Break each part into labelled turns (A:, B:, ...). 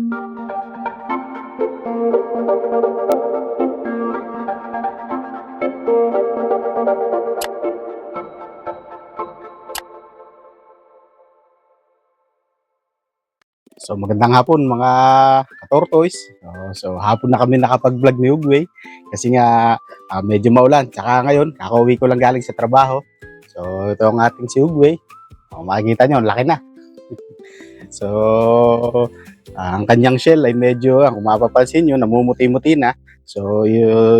A: So magandang hapon mga ka-tortoise. So hapon na kami nakapag-vlog ni Ugway kasi nga medyo maulan. Tsaka ngayon, kakauwi ko lang galing sa trabaho. So ito ang ating si Ugway. Makikita nyo, laki na. So ang kanyang shell ay medyo, kung mapapansin nyo, namumuti-muti na. So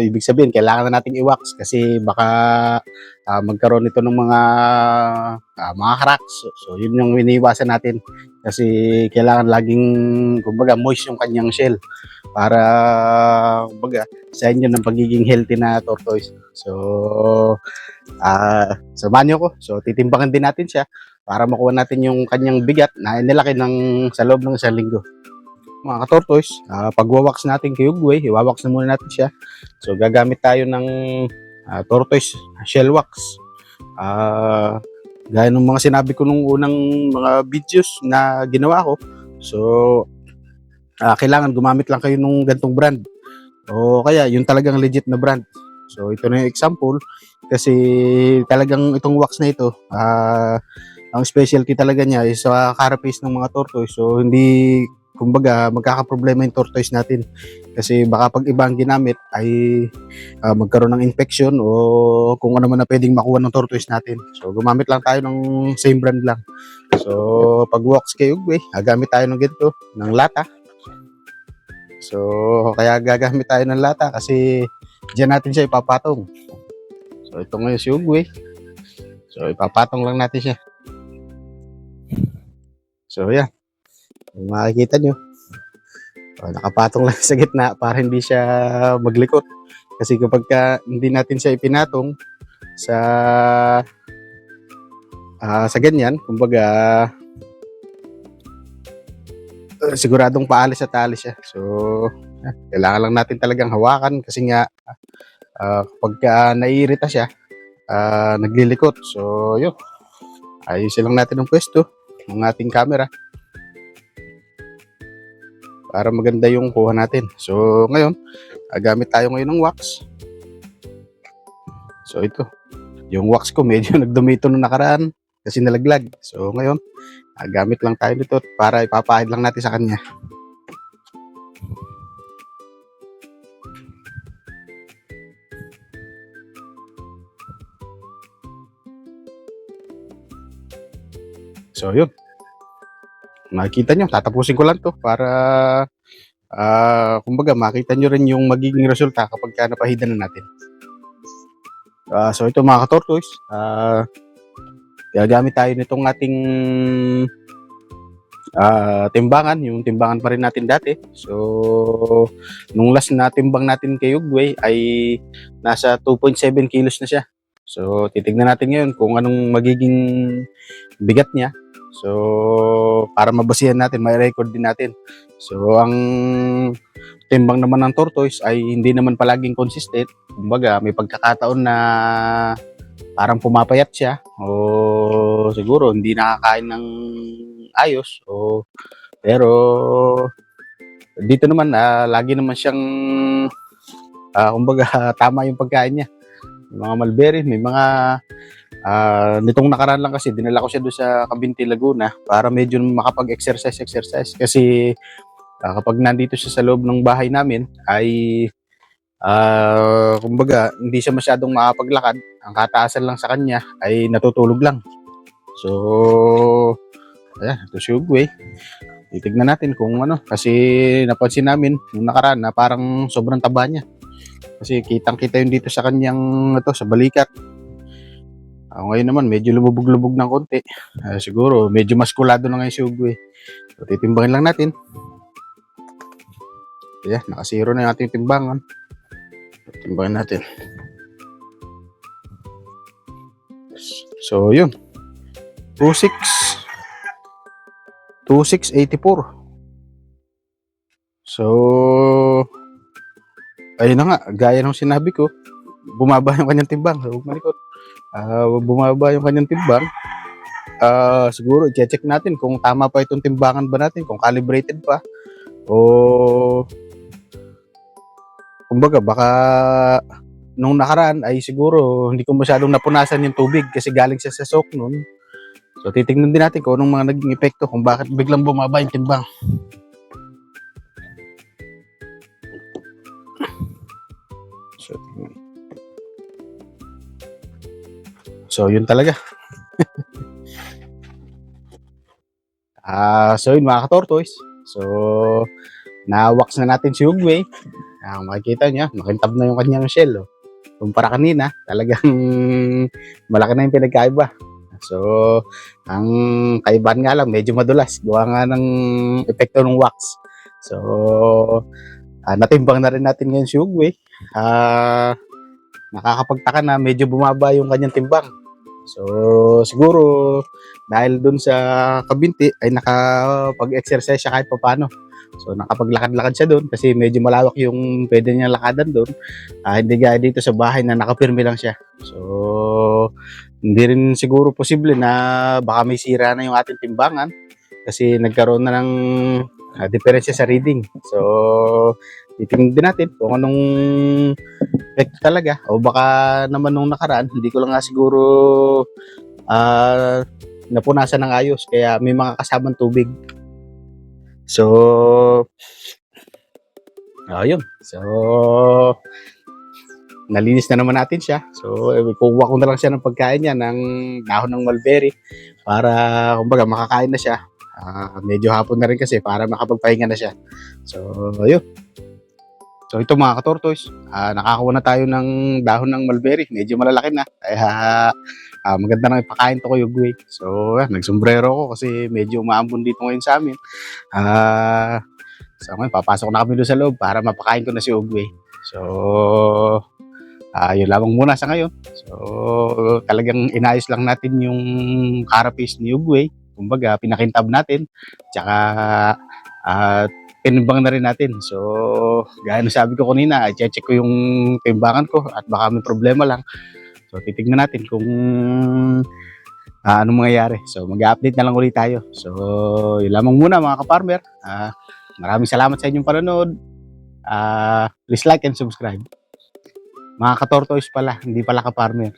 A: ibig sabihin, kailangan na nating i-wax kasi baka magkaroon ito ng mga cracks. So yun yung iniiwasan natin. Kasi kailangan laging, kumbaga, moist yung kanyang shell para, kumbaga, sa inyo ng pagiging healthy na tortoise. So, samahan nyo ko. So, titimbangan din natin siya para makuha natin yung kanyang bigat na inilaki sa loob ng isang linggo. Mga ka-tortoise, pag-wax natin kay Ugway, i-wax na muna natin siya. So, gagamit tayo ng tortoise shell wax. Gaya ng mga sinabi ko nung unang mga videos na ginawa ko. So, kailangan gumamit lang kayo nung gantong brand. O kaya, yung talagang legit na brand. So, ito na yung example. Kasi talagang itong wax na ito, ang specialty talaga niya is sa carapace ng mga tortoise. So, hindi, kumbaga, magkakaproblema yung tortoise natin. Kasi baka pag iba ang ginamit ay magkaroon ng infection o kung ano man na pwedeng makuha ng tortoise natin. So, gumamit lang tayo ng same brand lang. So, pag wax kay Ugway, gagamit tayo ng ganito, ng lata. So, kaya gagamit tayo ng lata kasi diyan natin siya ipapatong. So, ito ngayon si Ugway. So, ipapatong lang natin siya. So, yan. Kung makikita nyo, nakapatong lang sa gitna para hindi siya maglikot. Kasi kapag hindi natin siya ipinatong sa ganyan, kumbaga, siguradong paalis at alis siya. So, kailangan lang natin talagang hawakan kasi nga kapag naiirita siya, naglilikot. So, yun. Ayusin lang natin ang pwesto ng ating camera para maganda yung kuha natin. So, ngayon, gamit tayo ngayon ng wax. So, ito. Yung wax ko medyo nagdumito nung nakaraan kasi nalaglag. So, ngayon, gamit lang tayo nito para ipapahid lang natin sa kanya. So, yun. Makikita nyo, tatapusin ko lang to para kumbaga makita nyo rin yung magiging resulta kapag napahidan na natin. So ito mga ka-tortoise, gagamit tayo nitong ating timbangan, yung timbangan pa rin natin dati. So nung last na timbang natin kay Ugway ay nasa 2.7 kilos na siya. So titignan natin ngayon kung anong magiging bigat niya. So, para mabasihan natin, may record din natin. So, ang timbang naman ng tortoise ay hindi naman palaging consistent. Kumbaga, may pagkakataon na parang pumapayat siya o siguro hindi nakakain ng ayos. Pero, dito naman, lagi naman siyang, kumbaga, tama yung pagkain niya. May mga mulberry, may mga nitong nakaraan lang kasi dinala ko siya doon sa Cabinti, Laguna para medyo makapag-exercise kasi kapag nandito siya sa loob ng bahay namin ay kumbaga hindi siya masyadong makapaglakad. Ang kataasan lang sa kanya ay natutulog lang. So ayan, ito si Ugway. Titignan natin kung ano kasi napansin namin nung nakaraan na parang sobrang taba niya. Kasi kitang-kita yun dito sa kanyang sa balikat. Ngayon naman, medyo lumubog-lubog ng konti. Siguro, medyo maskulado na ngayon si Ugway. So, titimbangin lang natin. Ayan, nakasiro na yung ating timbangan. Timbangin natin. So, yun. 2684. So, ayun na nga, gaya ng sinabi ko, bumaba yung kanyang timbang. So, malikot. Bumaba yung kanyang timbang. Siguro i-check natin kung tama pa itong timbangan ba natin, kung calibrated pa o kumbaga baka nung nakaraan ay siguro hindi ko masyadong napunasan yung tubig kasi galing siya sa soak nun. So titingnan din natin kung anong mga naging epekto kung bakit biglang bumaba yung timbang. So yun talaga. So yun mga ka-tortoise. So na-wax na natin si Uguay. Makikita niya, makintab na yung kanyang shell. Oh. Kumpara kanina, talagang malaki na yung pinagkaiba. So, ang kaibahan nga lang, medyo madulas. Gawa nga ng epekto ng wax. So, natimbang na rin natin ngayon si Uguay. Nakakapagtaka na medyo bumaba yung kanyang timbang. So, siguro, dahil dun sa kabinti, ay nakapag-exercise siya kahit papano. So, nakapaglakad-lakad siya doon kasi medyo malawak yung pwede niyang lakadan doon. Hindi gaya dito sa bahay na nakapirmi lang siya. So, hindi rin siguro posible na baka may sira na yung ating timbangan kasi nagkaroon na ng diferensya sa reading. So, titingnan din natin kung anong epekto talaga o baka naman nung nakaraan, hindi ko lang nga siguro napunasan ng ayos kaya may mga kasamang tubig. So, ayun. So, nalinis na naman natin siya. So, kukuha ko na lang siya ng pagkain niya ng dahon ng mulberry para kumbaga makakain na siya. Medyo hapon na rin kasi para makapagpahinga na siya. So, ayun. So, ito mga ka-tortoise, nakakuha na tayo ng dahon ng mulberry. Medyo malalaki na. Kaya, maganda nang ipakain to ko yung Uguay. So, nagsombrero ko kasi medyo maambon dito ngayon sa amin. So, ngayon, papasok na kami doon sa loob para mapakain ko na si Uguay. So, yun lamang muna sa ngayon. So, talagang inayos lang natin yung carapace ni Uguay. Kumbaga, pinakintab natin. Tsaka, pinimbang na rin natin. So, gaya ng sabi ko kanina, i-check ko yung timbangan ko at baka may problema lang. So, titignan natin kung anong mangyayari. So, mag-update na lang ulit tayo. So, yun lamang muna mga ka-farmer. Maraming salamat sa inyong panonood. Please like and subscribe. Mga ka-tortoise pala, hindi pala ka-farmer.